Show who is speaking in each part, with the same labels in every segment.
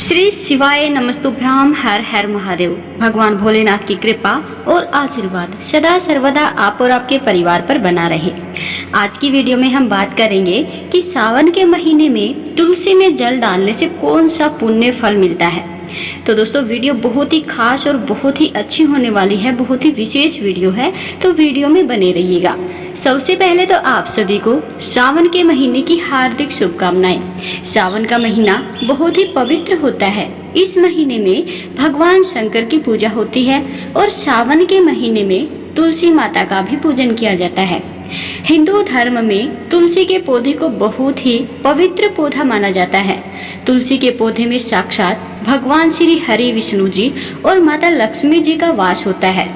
Speaker 1: श्री शिवाय नमस्तुभ्याम। हर हर महादेव। भगवान भोलेनाथ की कृपा और आशीर्वाद सदा सर्वदा आप और आपके परिवार पर बना रहे। आज की वीडियो में हम बात करेंगे कि सावन के महीने में तुलसी में जल डालने से कौन सा पुण्य फल मिलता है। तो दोस्तों वीडियो बहुत ही खास और बहुत ही अच्छी होने वाली है, बहुत ही विशेष वीडियो है, तो वीडियो में बने रहिएगा। सबसे पहले तो आप सभी को सावन के महीने की हार्दिक शुभकामनाएं। सावन का महीना बहुत ही पवित्र होता है। इस महीने में भगवान शंकर की पूजा होती है और सावन के महीने में तुलसी माता का भी पूजन किया जाता है। हिंदू धर्म में तुलसी के पौधे को बहुत ही पवित्र पौधा माना जाता है। तुलसी के पौधे में साक्षात भगवान श्री हरि विष्णु जी और माता लक्ष्मी जी का वास होता है।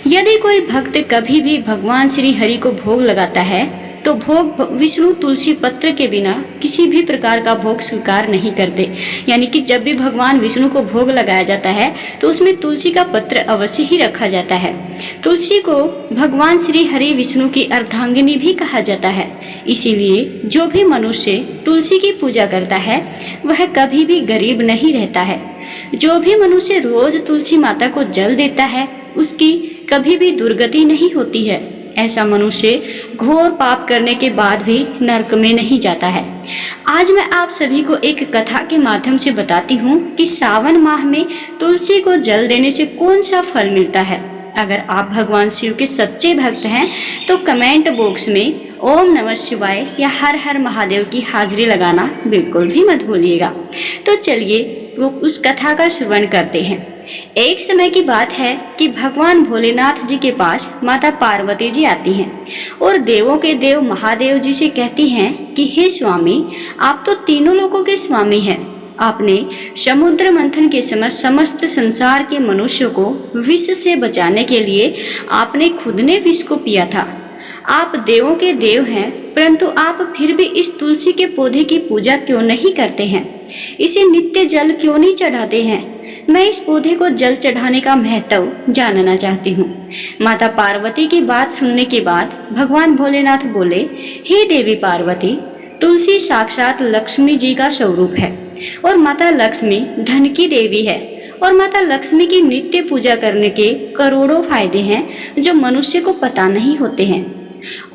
Speaker 1: यदि कोई भक्त कभी भी भगवान श्री हरि को भोग लगाता है तो भोग विष्णु तुलसी पत्र के बिना किसी भी प्रकार का भोग स्वीकार नहीं करते। यानी कि जब भी भगवान विष्णु को भोग लगाया जाता है तो उसमें तुलसी का पत्र अवश्य ही रखा जाता है। तुलसी को भगवान श्री हरि विष्णु की अर्धांगिनी भी कहा जाता है। इसीलिए जो भी मनुष्य तुलसी की पूजा करता है वह कभी भी गरीब नहीं रहता है। जो भी मनुष्य रोज तुलसी माता को जल देता है उसकी कभी भी दुर्गति नहीं होती है। ऐसा मनुष्य घोर पाप करने के बाद भी नरक में नहीं जाता है। आज मैं आप सभी को एक कथा के माध्यम से बताती हूँ कि सावन माह में तुलसी को जल देने से कौन सा फल मिलता है। अगर आप भगवान शिव के सच्चे भक्त हैं तो कमेंट बॉक्स में ओम नमः शिवाय या हर हर महादेव की हाजिरी लगाना बिल्कुल भी मत भूलिएगा। तो चलिए वो उस कथा का श्रवण करते हैं। एक समय की बात है कि भगवान भोलेनाथ जी के पास माता पार्वती जी आती हैं और देवों के देव महादेव जी से कहती हैं कि हे स्वामी, आप तो तीनों लोकों के स्वामी हैं। आपने समुद्र मंथन के समय समस्त संसार के मनुष्यों को विष से बचाने के लिए आपने खुद ने विष को पिया था। आप देवों के देव हैं, परंतु आप फिर भी इस तुलसी के पौधे की पूजा क्यों नहीं करते हैं? इसे नित्य जल क्यों नहीं चढ़ाते हैं? मैं इस पौधे को जल चढ़ाने का महत्व जानना चाहती हूँ। माता पार्वती की बात सुनने के बाद भगवान भोलेनाथ बोले, हे देवी पार्वती, तुलसी साक्षात लक्ष्मी जी का स्वरूप है और माता लक्ष्मी धन की देवी है और माता लक्ष्मी की नित्य पूजा करने के करोड़ों फायदे हैं जो मनुष्य को पता नहीं होते हैं।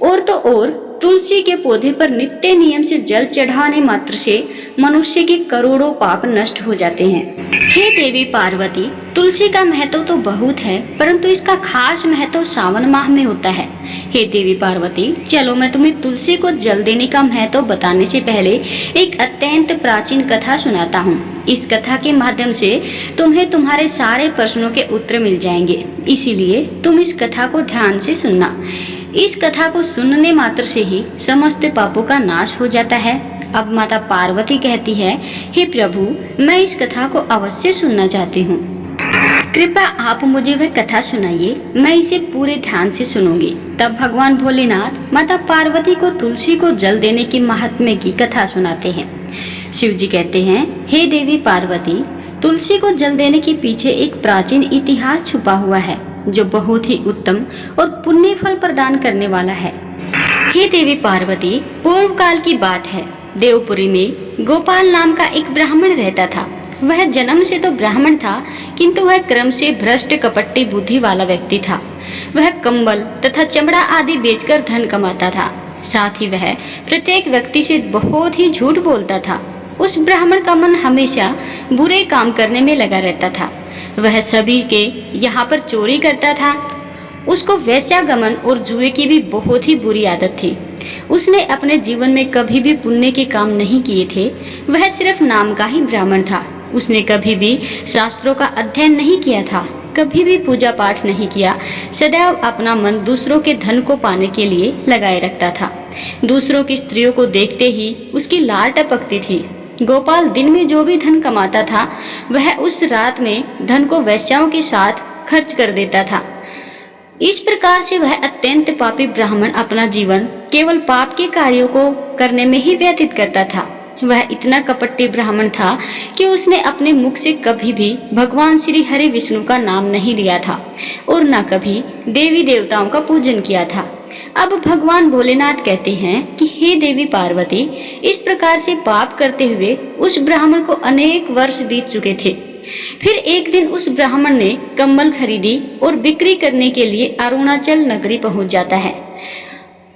Speaker 1: और तो और तुलसी के पौधे पर नित्य नियम से जल चढ़ाने मात्र से मनुष्य के करोड़ों पाप नष्ट हो जाते हैं। हे देवी पार्वती, तुलसी का महत्व तो बहुत है, परंतु इसका खास महत्व सावन माह में होता है। हे देवी पार्वती, चलो मैं तुम्हें तुलसी को जल देने का महत्व बताने से पहले एक अत्यंत प्राचीन कथा सुनाता हूँ। इस कथा के माध्यम से तुम्हें तुम्हारे सारे प्रश्नों के उत्तर मिल जाएंगे, इसीलिए तुम इस कथा को ध्यान से सुनना। इस कथा को सुनने मात्र से ही समस्त पापों का नाश हो जाता है। अब माता पार्वती कहती है, हे प्रभु, मैं इस कथा को अवश्य सुनना चाहती हूँ। कृपया आप मुझे वह कथा सुनाइए, मैं इसे पूरे ध्यान से सुनूंगी। तब भगवान भोलेनाथ माता पार्वती को तुलसी को जल देने के महात्म्य की कथा सुनाते हैं। शिव जी कहते हैं, हे देवी पार्वती, तुलसी को जल देने के पीछे एक प्राचीन इतिहास छुपा हुआ है जो बहुत ही उत्तम और पुण्य फल प्रदान करने वाला है। हे देवी पार्वती, पूर्व काल की बात है। देवपुरी में गोपाल नाम का एक ब्राह्मण रहता था। वह जन्म से तो ब्राह्मण था, किंतु वह क्रम से भ्रष्ट कपटी बुद्धि वाला व्यक्ति था। वह कंबल तथा चमड़ा आदि बेचकर धन कमाता था। साथ ही वह प्रत्येक व्यक्ति से बहुत ही झूठ बोलता था। उस ब्राह्मण का मन हमेशा बुरे काम करने में लगा रहता था। वह सभी के यहाँ पर चोरी करता था। उसको वेश्यागमन और जुए की भी बहुत ही बुरी आदत थी। उसने अपने जीवन में कभी भी पुण्य के काम नहीं किए थे। वह सिर्फ नाम का ही ब्राह्मण था। उसने कभी भी शास्त्रों का अध्ययन नहीं किया था, कभी भी पूजा पाठ नहीं किया। सदैव अपना मन दूसरों के धन को पाने के लिए लगाए रखता था। दूसरों की स्त्रियों को देखते ही उसकी लार टपकती थी। गोपाल दिन में जो भी धन कमाता था वह उस रात में धन को वेश्याओं के साथ खर्च कर देता था। इस प्रकार से वह अत्यंत पापी ब्राह्मण अपना जीवन केवल पाप के कार्यों को करने में ही व्यतीत करता था। वह इतना कपटी ब्राह्मण था कि उसने अपने मुख से कभी भी भगवान श्री हरि विष्णु का नाम नहीं लिया था और न कभी देवी देवताओं का पूजन किया था। अब भगवान भोलेनाथ कहते हैं कि हे देवी पार्वती, इस प्रकार से पाप करते हुए उस ब्राह्मण को अनेक वर्ष बीत चुके थे। फिर एक दिन उस ब्राह्मण ने कम्बल खरीदी और बिक्री करने के लिए अरुणाचल नगरी पहुंच जाता है।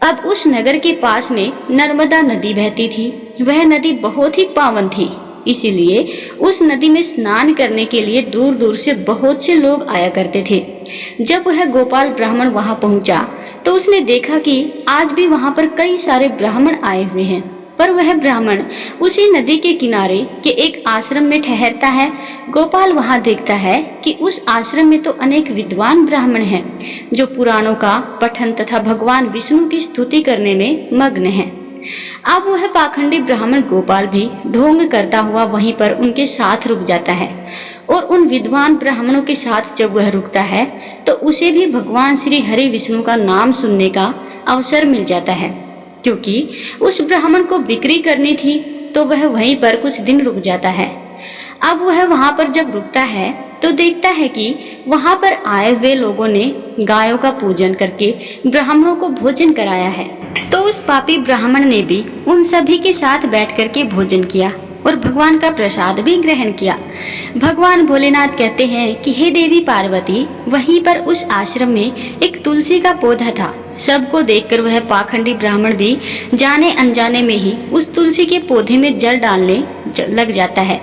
Speaker 1: अब उस नगर के पास में नर्मदा नदी बहती थी। वह नदी बहुत ही पावन थी, इसीलिए उस नदी में स्नान करने के लिए दूर दूर से बहुत से लोग आया करते थे। जब वह गोपाल ब्राह्मण वहां पहुंचा तो उसने देखा कि आज भी वहां पर कई सारे ब्राह्मण आए हुए हैं, पर वह ब्राह्मण उसी नदी के किनारे के एक आश्रम में ठहरता है। गोपाल वहां देखता है कि उस आश्रम में तो अनेक विद्वान ब्राह्मण हैं जो पुराणों का पठन तथा भगवान विष्णु की स्तुति करने में मग्न हैं। अब वह पाखंडी ब्राह्मण गोपाल भी ढोंग करता हुआ वहीं पर उनके साथ रुक जाता है और उन विद्वान ब्राह्मणों के साथ जब वह रुकता है तो उसे भी भगवान श्री हरि विष्णु का नाम सुनने का अवसर मिल जाता है। क्योंकि उस ब्राह्मण को बिक्री करनी थी तो वह वहीं पर कुछ दिन रुक जाता है। अब वह वहां पर जब रुकता है तो देखता है कि वहां पर आए हुए लोगों ने गायों का पूजन करके ब्राह्मणों को भोजन कराया है। तो उस पापी ब्राह्मण ने भी उन सभी के साथ बैठ करके भोजन किया और भगवान का प्रसाद भी ग्रहण किया। भगवान भोलेनाथ कहते हैं कि हे देवी पार्वती, वहीं पर उस आश्रम में एक तुलसी का पौधा था। सबको देखकर वह पाखंडी ब्राह्मण भी जाने अनजाने में ही उस तुलसी के पौधे में जल डालने लग जाता है।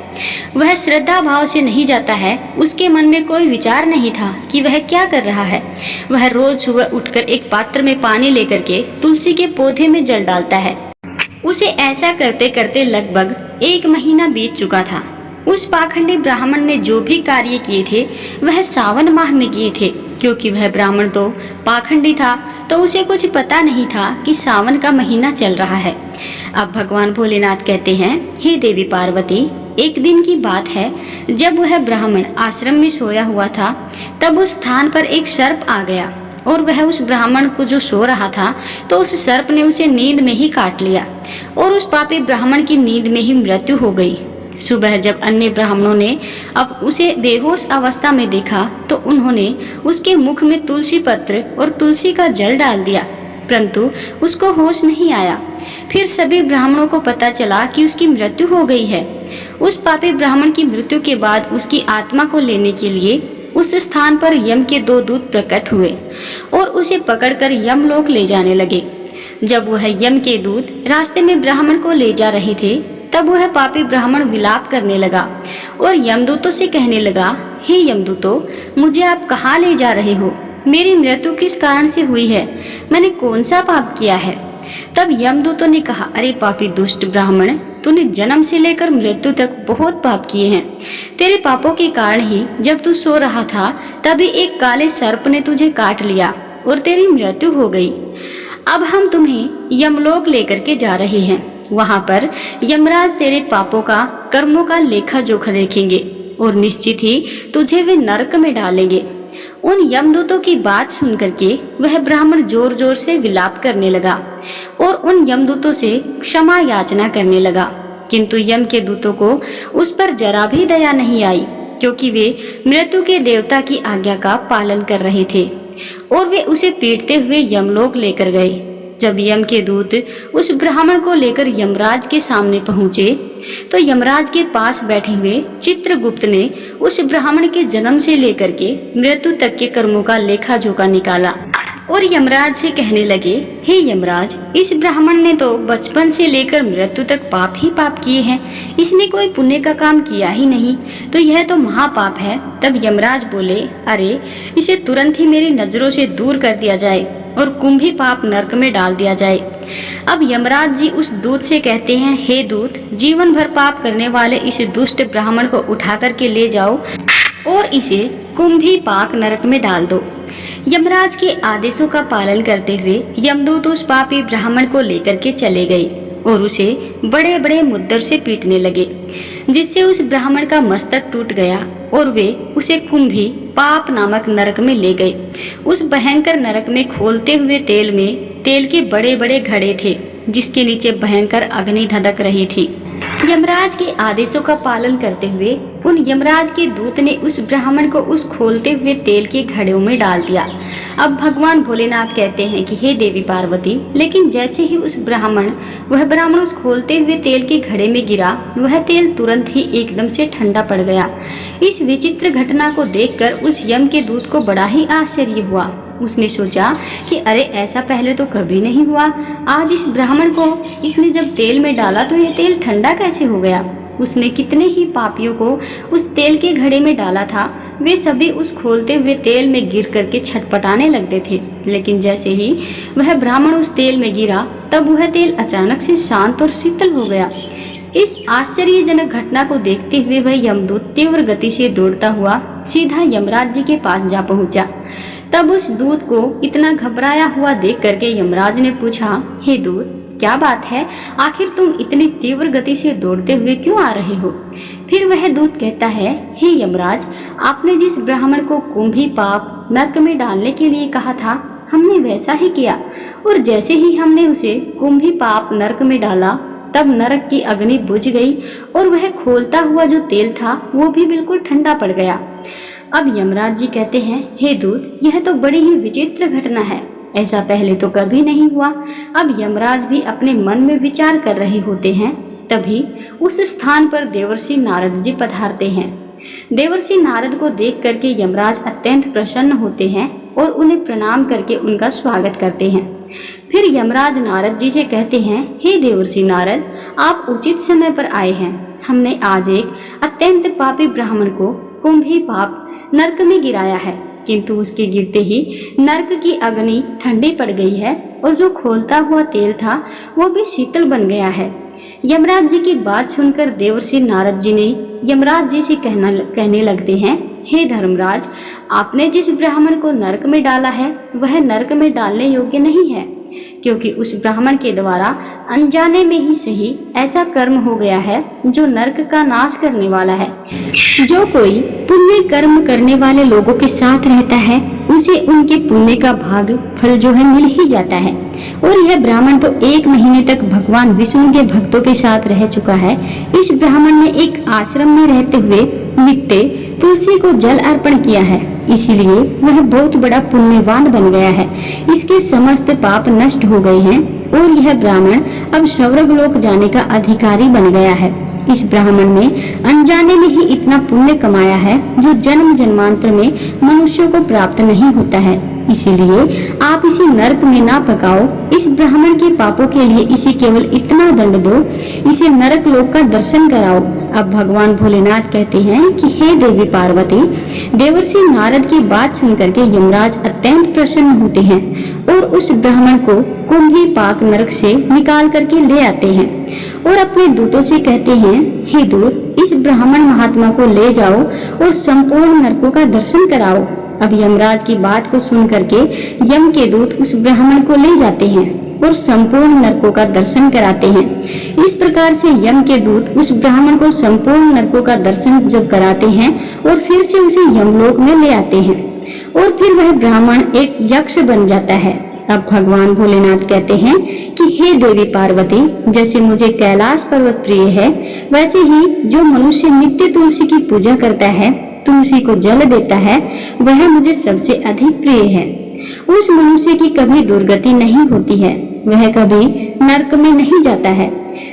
Speaker 1: वह श्रद्धा भाव से नहीं जाता है, उसके मन में कोई विचार नहीं था कि वह क्या कर रहा है। वह रोज सुबह उठकर एक पात्र में पानी लेकर के तुलसी के पौधे में जल डालता है। उसे ऐसा करते करते लगभग 1 महीना बीत चुका था। उस पाखंडी ब्राह्मण ने जो भी कार्य किए थे वह सावन माह में किए थे। क्योंकि वह ब्राह्मण तो पाखंडी था तो उसे कुछ पता नहीं था कि सावन का महीना चल रहा है। अब भगवान भोलेनाथ कहते हैं, हे देवी पार्वती, एक दिन की बात है जब वह ब्राह्मण आश्रम में सोया हुआ था तब उस स्थान पर एक सर्प आ गया और वह उस ब्राह्मण को जो सो रहा था तो उस सर्प ने उसे नींद में ही काट लिया और उस पापी ब्राह्मण की नींद में ही मृत्यु हो गई। सुबह जब अन्य ब्राह्मणों ने अब उसे बेहोश अवस्था में देखा तो उन्होंने उसके मुख में तुलसी पत्र और तुलसी का जल डाल दिया, परंतु उसको होश नहीं आया। फिर सभी ब्राह्मणों को पता चला कि उसकी मृत्यु हो गई है। उस पापी ब्राह्मण की मृत्यु के बाद उसकी आत्मा को लेने के लिए उस स्थान पर यम के 2 दूत प्रकट हुए और उसे पकड़कर यमलोक ले जाने लगे। जब वह यम के दूत रास्ते में ब्राह्मण को ले जा रहे थे तब वह पापी ब्राह्मण विलाप करने लगा और यमदूतों से कहने लगा, हे यमदूतों, मुझे आप कहाँ ले जा रहे हो? मेरी मृत्यु किस कारण से हुई है? मैंने कौन सा पाप किया है? तब यमदूतों ने कहा, अरे पापी दुष्ट ब्राह्मण, तूने जन्म से लेकर मृत्यु तक बहुत पाप किए हैं। तेरे पापों के कारण ही जब तू सो रहा था तभी एक काले सर्प ने तुझे काट लिया और तेरी मृत्यु हो गई। अब हम तुम्हें यमलोक लेकर के जा रहे हैं। वहां पर यमराज तेरे पापों का, कर्मों का लेखा जोखा देखेंगे और निश्चित ही तुझे वे नरक में डालेंगे। उन यमदूतों की बात सुन करके वह ब्राह्मण जोर जोर से विलाप करने लगा और उन यमदूतों से क्षमा याचना करने लगा, किंतु यम के दूतों को उस पर जरा भी दया नहीं आई, क्योंकि वे मृत्यु के देवता की आज्ञा का पालन कर रहे थे और वे उसे पीटते हुए यमलोक लेकर गए। जब यम के दूत उस ब्राह्मण को लेकर यमराज के सामने पहुंचे तो यमराज के पास बैठे हुए चित्रगुप्त ने उस ब्राह्मण के जन्म से लेकर के मृत्यु तक के कर्मों का लेखा जोखा निकाला और यमराज से कहने लगे, हे यमराज, इस ब्राह्मण ने तो बचपन से लेकर मृत्यु तक पाप ही पाप किए हैं। इसने कोई पुण्य का काम किया ही नहीं, तो यह तो महापाप है। तब यमराज बोले, अरे इसे तुरंत ही मेरी नजरों से दूर कर दिया जाए और कुंभी पाप नरक में डाल दिया जाए। अब यमराज जी उस दूत से कहते हैं, हे दूत, जीवन भर पाप करने वाले इस दुष्ट ब्राह्मण को उठा करके ले जाओ और इसे कुंभी पाक नरक में डाल दो। यमराज के आदेशों का पालन करते हुए यमदूत उस पापी ब्राह्मण को लेकर के चले गए और उसे बड़े बड़े मुद्दर से पीटने लगे, जिससे उस ब्राह्मण का मस्तक टूट गया और वे उसे कुंभी पाप नामक नरक में ले गए। उस भयंकर नरक में खोलते हुए तेल में तेल के बड़े बड़े घड़े थे, जिसके नीचे भयंकर अग्नि धधक रही थी। यमराज के आदेशों का पालन करते हुए उन यमराज के दूत ने उस ब्राह्मण को उस खोलते हुए तेल के घड़े में डाल दिया। अब भगवान भोलेनाथ कहते हैं कि हे देवी पार्वती, लेकिन जैसे ही वह ब्राह्मण उस खोलते हुए तेल के घड़े में गिरा, वह तेल तुरंत ही एकदम से ठंडा पड़ गया। इस विचित्र घटना को देखकर उस यम के दूत को बड़ा ही आश्चर्य हुआ। उसने सोचा कि अरे, ऐसा पहले तो कभी नहीं हुआ। आज इस ब्राह्मण को इसने जब तेल में डाला तो यह तेल ठंडा कैसे हो गया। उसने कितने ही पापियों को उस तेल के घड़े में डाला था, वे सभी उस खोलते हुए तेल में गिर करके छटपटाने लगते थे। लेकिन जैसे ही वह ब्राह्मण उस तेल में गिरा, तब वह तेल अचानक से शांत और शीतल हो गया। इस आश्चर्यजनक घटना को देखते हुए वह यमदूत तीव्र गति से दौड़ता हुआ सीधा यमराज जी के पास जा पहुंचा। तब उस दूत को इतना घबराया हुआ देख करके यमराज ने पूछा, हे दूत, क्या बात है, आखिर तुम इतनी तीव्र गति से दौड़ते हुए क्यों आ रहे हो। फिर वह दूत कहता है, हे यमराज, आपने जिस ब्राह्मण को कुंभी पाप नरक में डालने के लिए कहा था, हमने वैसा ही किया। और जैसे ही हमने उसे कुंभी पाप नरक में डाला, तब नरक की अग्नि बुझ गई और वह खोलता हुआ जो तेल था वो भी बिल्कुल ठंडा पड़ गया। अब यमराज जी कहते हैं, हे दूत, यह तो बड़ी ही विचित्र घटना है, ऐसा पहले तो कभी नहीं हुआ। अब यमराज भी अपने मन में विचार कर रहे होते हैं। तभी उस स्थान पर देवर्षि नारद जी पधारते हैं। देवर्षि नारद को देख करके यमराज अत्यंत प्रसन्न होते हैं और उन्हें प्रणाम करके उनका स्वागत करते हैं। फिर यमराज नारद जी से कहते हैं, हे देवर्षि नारद, आप उचित समय पर आए हैं। हमने आज एक अत्यंत पापी ब्राह्मण को कुंभी पाप नरक में गिराया है, किंतु उसके गिरते ही नरक की अग्नि ठंडी पड़ गई है और जो खोलता हुआ तेल था वो भी शीतल बन गया है। यमराज जी की बात सुनकर देवर्षि नारद जी ने यमराज जी से कहने लगते हैं, हे धर्मराज, आपने जिस ब्राह्मण को नरक में डाला है वह नरक में डालने योग्य नहीं है, क्योंकि उस ब्राह्मण के द्वारा अनजाने में ही सही ऐसा कर्म हो गया है जो नरक का नाश करने वाला है। जो कोई पुण्य कर्म करने वाले लोगों के साथ रहता है उसे उनके पुण्य का भाग फल जो है मिल ही जाता है। और यह ब्राह्मण तो 1 महीने तक भगवान विष्णु के भक्तों के साथ रह चुका है। इस ब्राह्मण ने एक आश्रम में रहते हुए नित्य तुलसी को जल अर्पण किया है, इसीलिए वह बहुत बड़ा पुण्यवान बन गया है। इसके समस्त पाप नष्ट हो गए हैं और यह ब्राह्मण अब स्वर्ग लोक जाने का अधिकारी बन गया है। इस ब्राह्मण ने अनजाने में ही इतना पुण्य कमाया है जो जन्म जन्मांतर में मनुष्यों को प्राप्त नहीं होता है। इसीलिए आप इसे नरक में ना पकाओ। इस ब्राह्मण के पापों के लिए इसे केवल इतना दंड दो, इसे नरक लोक का दर्शन कराओ। अब भगवान भोलेनाथ कहते हैं कि हे देवी पार्वती, देवर्षि नारद की बात सुनकर के यमराज अत्यंत प्रसन्न होते हैं और उस ब्राह्मण को कुंभी पाक नरक से निकाल करके ले आते हैं और अपने दूतों से कहते हैं, हे दूत, इस ब्राह्मण महात्मा को ले जाओ और संपूर्ण नरकों का दर्शन कराओ। अब यमराज की बात को सुन करके यम के दूत उस ब्राह्मण को ले जाते हैं और संपूर्ण नरकों का दर्शन कराते हैं। इस प्रकार से यम के दूत उस ब्राह्मण को संपूर्ण नरकों का दर्शन जब कराते हैं और फिर से उसे यमलोक में ले आते हैं और फिर वह ब्राह्मण एक यक्ष बन जाता है। अब भगवान भोलेनाथ कहते हैं कि हे देवी पार्वती, जैसे मुझे कैलाश पर्वत प्रिय है, वैसे ही जो मनुष्य नित्य तुलसी की पूजा करता है, तुलसी को जल देता है, वह मुझे सबसे अधिक प्रिय है। उस मनुष्य की कभी दुर्गति नहीं होती है, वह कभी नरक में नहीं जाता है।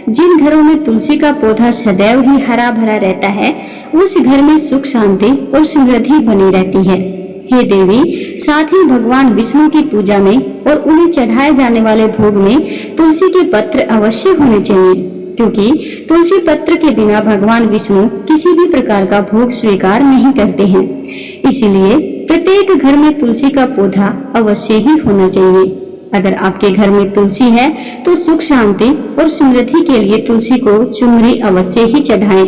Speaker 1: जिन घरों में तुलसी का पौधा सदैव ही हरा भरा रहता है, उस घर में सुख शांति और समृद्धि बनी रहती है। हे देवी, साथ ही भगवान विष्णु की पूजा में और उन्हें चढ़ाए जाने वाले भोग में तुलसी के पत्र अवश्य होने चाहिए, क्योंकि तुलसी पत्र के बिना भगवान विष्णु किसी भी प्रकार का भोग स्वीकार नहीं करते हैं। इसीलिए प्रत्येक घर में तुलसी का पौधा अवश्य ही होना चाहिए। अगर आपके घर में तुलसी है तो सुख शांति और समृद्धि के लिए तुलसी को चुनरी अवश्य ही चढ़ाएं।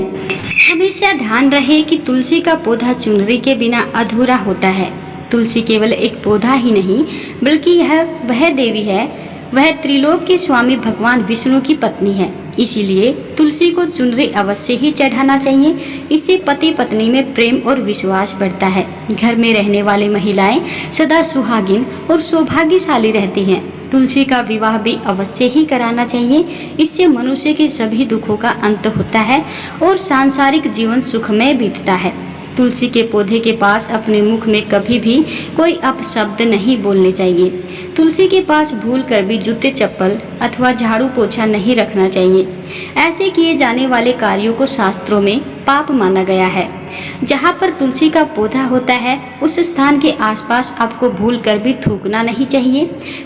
Speaker 1: हमेशा ध्यान रहे कि तुलसी का पौधा चुनरी के बिना अधूरा होता है। तुलसी केवल एक पौधा ही नहीं, बल्कि यह वह देवी है, वह त्रिलोक के स्वामी भगवान विष्णु की पत्नी है। इसीलिए तुलसी को चुनरी अवश्य ही चढ़ाना चाहिए। इससे पति पत्नी में प्रेम और विश्वास बढ़ता है। घर में रहने वाली महिलाएं सदा सुहागिन और सौभाग्यशाली रहती हैं। तुलसी का विवाह भी अवश्य ही कराना चाहिए। इससे मनुष्य के सभी दुखों का अंत होता है और सांसारिक जीवन सुखमय बीतता है। तुलसी के पौधे के पास अपने मुख में कभी भी कोई अपशब्द नहीं बोलने चाहिए। तुलसी के पास भूल कर भी जूते चप्पल अथवा झाड़ू पोछा नहीं रखना चाहिए। ऐसे किए जाने वाले कार्यों को शास्त्रों में पाप माना गया है। जहाँ पर तुलसी का पौधा होता है उस स्थान के आसपास आपको भूल कर भी थूकना नहीं चाहिए।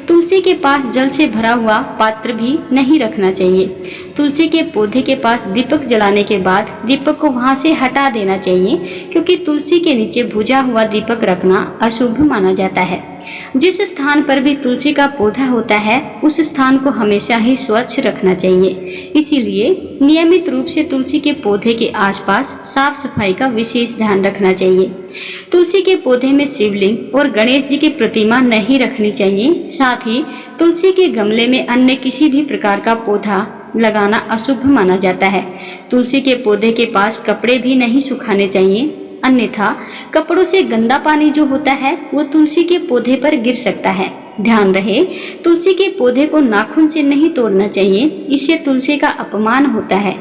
Speaker 1: तुलसी के पास जल से भरा हुआ पात्र भी नहीं रखना चाहिए। तुलसी के पौधे के पास दीपक जलाने के बाद दीपक को वहाँ से हटा देना चाहिए, क्योंकि तुलसी के नीचे बुझा हुआ दीपक रखना अशुभ माना जाता है। जिस स्थान पर भी तुलसी का पौधा होता है उस स्थान को हमेशा ही स्वच्छ रखना चाहिए। इसीलिए नियमित रूप से तुलसी के पौधे के आसपास साफ सफाई का विशेष ध्यान रखना चाहिए। तुलसी के पौधे में शिवलिंग और गणेश जी की प्रतिमा नहीं रखनी चाहिए। साथ ही तुलसी के गमले में अन्य किसी भी प्रकार का पौधा लगाना अशुभ माना जाता है। तुलसी के पौधे के पास कपड़े भी नहीं सुखाने चाहिए, अन्यथा कपड़ों से गंदा पानी जो होता है वो तुलसी के पौधे पर गिर सकता है। ध्यान रहे, तुलसी के पौधे को नाखून से नहीं तोड़ना चाहिए, इससे तुलसी का अपमान होता है।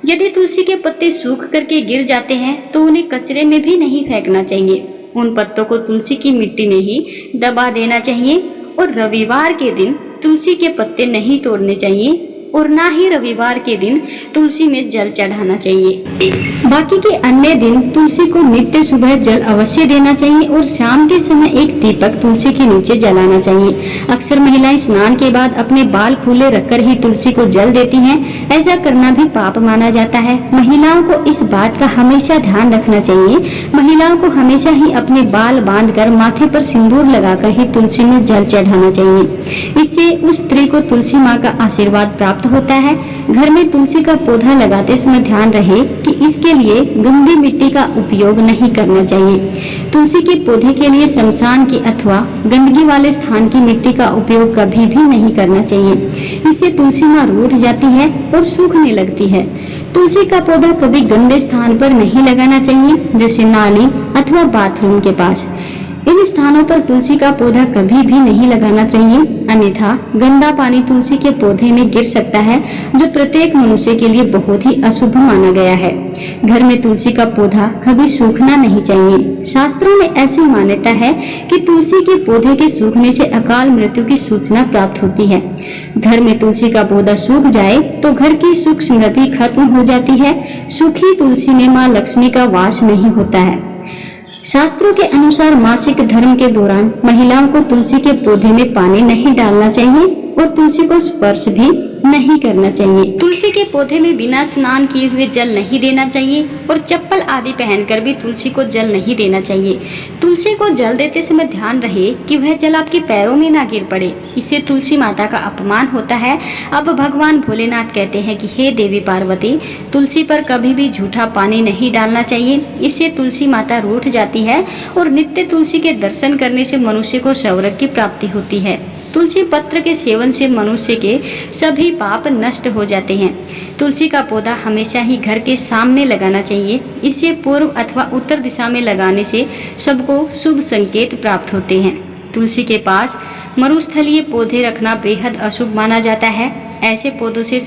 Speaker 1: यदि तुलसी के पत्ते सूख करके गिर जाते हैं तो उन्हें कचरे में भी नहीं फेंकना चाहिए। उन पत्तों को तुलसी की मिट्टी में ही दबा देना चाहिए और रविवार के दिन तुलसी के पत्ते नहीं तोड़ने चाहिए और ना ही रविवार के दिन तुलसी में जल चढ़ाना चाहिए। बाकी के अन्य दिन तुलसी को नित्य सुबह जल अवश्य देना चाहिए और शाम के समय एक दीपक तुलसी के नीचे जलाना चाहिए। अक्सर महिलाएं स्नान के बाद अपने बाल खुले रखकर ही तुलसी को जल देती हैं। ऐसा करना भी पाप माना जाता है। महिलाओं को इस बात का हमेशा ध्यान रखना चाहिए। महिलाओं को हमेशा ही अपने बाल बांधकर माथे पर सिंदूर लगाकर ही तुलसी में जल चढ़ाना चाहिए। इससे उस स्त्री को तुलसी माँ का आशीर्वाद प्राप्त होता है। घर में तुलसी का पौधा लगाते समय ध्यान रहे कि इसके लिए गंदी मिट्टी का उपयोग नहीं करना चाहिए। तुलसी के पौधे के लिए शमशान की अथवा गंदगी वाले स्थान की मिट्टी का उपयोग कभी भी नहीं करना चाहिए। इससे तुलसी माँ रूठ जाती है और सूखने लगती है। तुलसी का पौधा कभी गंदे स्थान पर नहीं लगाना चाहिए, जैसे नाली अथवा बाथरूम के पास। इन स्थानों पर तुलसी का पौधा कभी भी नहीं लगाना चाहिए, अन्यथा गंदा पानी तुलसी के पौधे में गिर सकता है, जो प्रत्येक मनुष्य के लिए बहुत ही अशुभ माना गया है। घर में तुलसी का पौधा कभी सूखना नहीं चाहिए। शास्त्रों में ऐसी मान्यता है कि तुलसी के पौधे के सूखने से अकाल मृत्यु की सूचना प्राप्त होती है। घर में तुलसी का पौधा सूख जाए तो घर की सुख समृद्धि खत्म हो जाती है। सूखी तुलसी में माँ लक्ष्मी का वास नहीं होता है। शास्त्रों के अनुसार मासिक धर्म के दौरान महिलाओं को तुलसी के पौधे में पानी नहीं डालना चाहिए और तुलसी को स्पर्श भी नहीं करना चाहिए। तुलसी के पौधे में बिना स्नान किए हुए जल नहीं देना चाहिए और चप्पल आदि पहनकर भी तुलसी को जल नहीं देना चाहिए। तुलसी को जल देते समय ध्यान रहे कि वह जल आपके पैरों में ना गिर पड़े, इससे तुलसी माता का अपमान होता है। अब भगवान भोलेनाथ कहते हैं कि हे देवी पार्वती, तुलसी पर कभी भी झूठा पानी नहीं डालना चाहिए, इससे तुलसी माता रूठ जाती है और नित्य तुलसी के दर्शन करने से मनुष्य को स्वर्ग की प्राप्ति होती है। तुलसी पत्र के सेवन से मनुष्य के सभी पाप नष्ट हो जाते हैं। तुलसी का पौधा हमेशा ही घर के सामने लगाना चाहिए। इसे पूर्व अथवा उत्तर दिशा में लगाने से सबको शुभ संकेत प्राप्त होते हैं। तुलसी के पास मरुस्थलीय पौधे रखना बेहद अशुभ माना जाता है। ऐसे पौधों से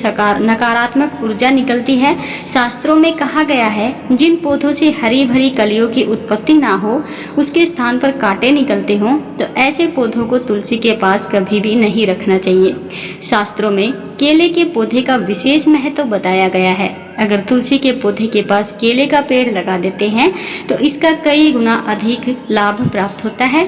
Speaker 1: नकारात्मक ऊर्जा निकलती है। शास्त्रों में कहा गया है, जिन पौधों से हरी भरी कलियों की उत्पत्ति ना हो, उसके स्थान पर कांटे निकलते हों, तो ऐसे पौधों को तुलसी के पास कभी भी नहीं रखना चाहिए। शास्त्रों में केले के पौधे का विशेष महत्व बताया गया है। अगर तुलसी के पौधे के पास केले का पेड़ लगा देते हैं तो इसका कई गुना अधिक लाभ प्राप्त होता है।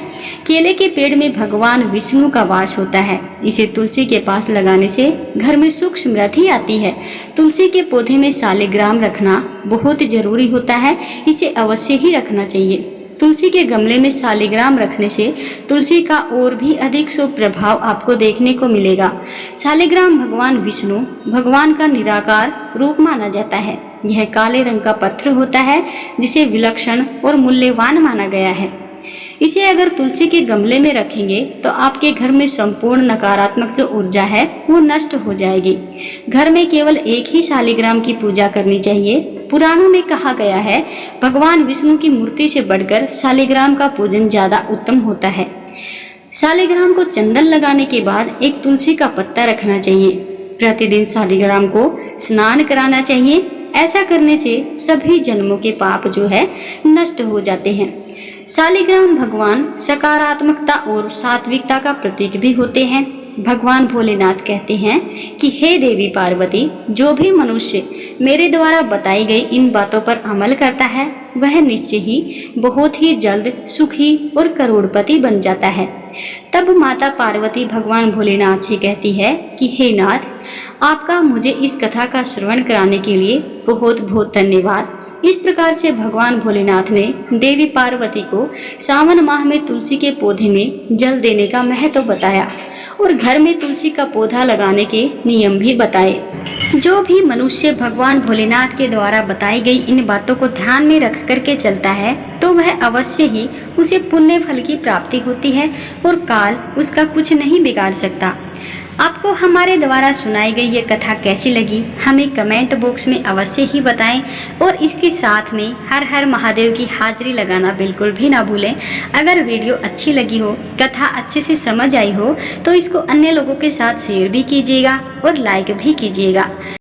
Speaker 1: केले के पेड़ में भगवान विष्णु का वास होता है। इसे तुलसी के पास लगाने से घर में सुख समृद्धि आती है। तुलसी के पौधे में शालिग्राम रखना बहुत जरूरी होता है, इसे अवश्य ही रखना चाहिए। तुलसी के गमले में शालिग्राम रखने से तुलसी का और भी अधिक शुभ प्रभाव आपको देखने को मिलेगा। शालिग्राम भगवान विष्णु भगवान का निराकार रूप माना जाता है। यह काले रंग का पत्थर होता है, जिसे विलक्षण और मूल्यवान माना गया है। इसे अगर तुलसी के गमले में रखेंगे तो आपके घर में संपूर्ण नकारात्मक जो ऊर्जा है वो नष्ट हो जाएगी। घर में केवल एक ही शालिग्राम की पूजा करनी चाहिए। पुराणों में कहा गया है, भगवान विष्णु की मूर्ति से बढ़कर शालिग्राम का पूजन ज्यादा उत्तम होता है। शालिग्राम को चंदन लगाने के बाद एक तुलसी का पत्ता रखना चाहिए। प्रतिदिन शालिग्राम को स्नान कराना चाहिए। ऐसा करने से सभी जन्मों के पाप जो है नष्ट हो जाते हैं। शालिग्राम भगवान सकारात्मकता और सात्विकता का प्रतीक भी होते हैं। भगवान भोलेनाथ कहते हैं कि हे देवी पार्वती, जो भी मनुष्य मेरे द्वारा बताई गई इन बातों पर अमल करता है वह निश्चय ही बहुत ही जल्द सुखी और करोड़पति बन जाता है। तब माता पार्वती भगवान भोलेनाथ से कहती है कि हे नाथ, आपका मुझे इस कथा का श्रवण कराने के लिए बहुत बहुत धन्यवाद। इस प्रकार से भगवान भोलेनाथ ने देवी पार्वती को सावन माह में तुलसी के पौधे में जल देने का महत्व बताया और घर में तुलसी का पौधा लगाने के नियम भी बताए। जो भी मनुष्य भगवान भोलेनाथ के द्वारा बताई गई इन बातों को ध्यान में रख करके चलता है तो वह अवश्य ही उसे पुण्य फल की प्राप्ति होती है और काल उसका कुछ नहीं बिगाड़ सकता। आपको हमारे द्वारा सुनाई गई ये कथा कैसी लगी हमें कमेंट बॉक्स में अवश्य ही बताएं और इसके साथ में हर हर महादेव की हाजिरी लगाना बिल्कुल भी ना भूलें। अगर वीडियो अच्छी लगी हो, कथा अच्छे से समझ आई हो तो इसको अन्य लोगों के साथ शेयर भी कीजिएगा और लाइक भी कीजिएगा।